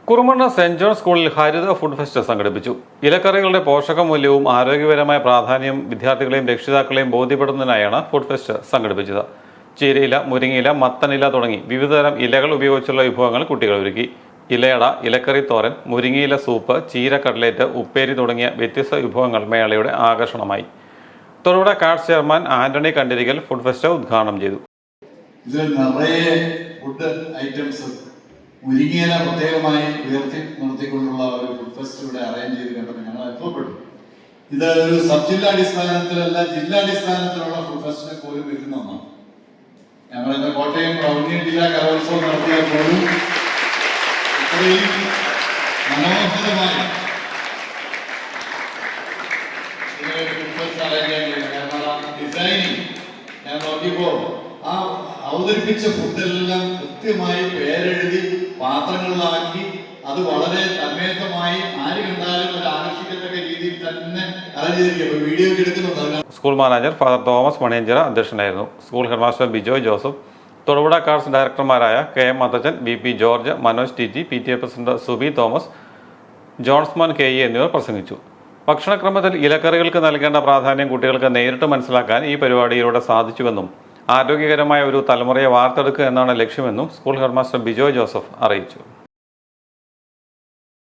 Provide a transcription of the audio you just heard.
കുറുമണ്ണ saint John സ്കൂളിൽ ഹരിത food fest സംഘടിപ്പിച്ചു. ഇലക്കറികളുടെ പോഷകമൂല്യവും ആരോഗ്യപരമായ പ്രാധാന്യവും വിദ്യാർത്ഥികളെയും രക്ഷിതാക്കളെയും ബോധ്യപ്പെടുത്തുന്നതിനായാണ് ഫുഡ് ഫെസ്റ്റ് സംഘടിപ്പിച്ചത്. ചീരയില, മുരിങ്ങയില, മത്തനില തുടങ്ങി വിവിധതരം ഇലകൾ ഉപയോഗിച്ചുള്ള വിഭവങ്ങൾ കുട്ടികൾ ഒരുക്കി. ഇലയട, ഇലക്കറി തോരൻ, മുരിങ്ങയില സൂപ്പ്, ചീര കട്ട്ലേറ്റ്, ഉപ്പേരി തുടങ്ങിയ വ്യത്യസ്ത വിഭവങ്ങൾ മേളയുടെ ആകർഷണമായി. Thodupuzha Cards chairman Antony Kandirickal food fest ഉദ്ഘാടനം ചെയ്തു. മുരിങ്ങയില പ്രത്യേകമായി ഉയർത്തി നിർത്തിക്കൊണ്ടുള്ള ഒരു ഫുഡ് ഫെസ്റ്റ് ഇവിടെ അറേഞ്ച് ചെയ്ത് കണ്ടപ്പോൾ ഞങ്ങൾ അനുഭവപ്പെട്ടു. ഇത് ഒരു സബ് ജില്ലാടിസ്ഥാനത്തിലല്ല, ജില്ലാടിസ്ഥാനത്തിലുള്ള ഫുഡ് ഫെസ്റ്റിനെ പോലും വരുന്ന ഒന്നാണ്. ഞങ്ങളിന്ന് കോട്ടയം റവന്യൂ ജില്ലാ കലോത്സവം നടത്തിയാൽ പോലും ഇത്രയും മനോഹരമായി ഫുഡ് ഫെസ്റ്റ് അറേഞ്ച് ചെയ്യാൻ കഴിയും. കാരണം ഡിസൈനിങ് ഞാൻ നോക്കിയപ്പോൾ ആ അവതരിപ്പിച്ച ഫുഡെല്ലാം കൃത്യമായി പേരെഴുതി പാത്രങ്ങളിലാക്കി അത് വളരെ തന്മയത്വമായി ആര് കണ്ടാലും ഒരു ആകർഷിക്കത്തക്ക രീതിയിൽ തന്നെ അറേഞ്ച് ചെയ്തിരിക്കും. വീഡിയോ എടുക്കുന്നുണ്ട്. School manager father Thomas Maniyanchira അധ്യക്ഷനായിരുന്നു. School headmaster Bijoy Joseph, Thodupuzha Cards ഡയറക്ടർമാരായ K M Mathachan, BP George, Manoj TG, PTA president Subi Thomas, ജോൺസ്മാൻ KE എന്നിവർ പ്രസംഗിച്ചു. ഭക്ഷണക്രമത്തിൽ ഇലക്കറികൾക്ക് നൽകേണ്ട പ്രാധാന്യം കുട്ടികൾക്ക് നേരിട്ട് മനസ്സിലാക്കാൻ ഈ പരിപാടിയിലൂടെ സാധിച്ചുവെന്നും ആരോഗ്യകരമായ ഒരു തലമുറയെ വാർത്തെടുക്കുക എന്നാണ് ലക്ഷ്യമെന്നും സ്കൂൾ ഹെഡ്മാസ്റ്റർ ബിജോയ് ജോസഫ് അറിയിച്ചു.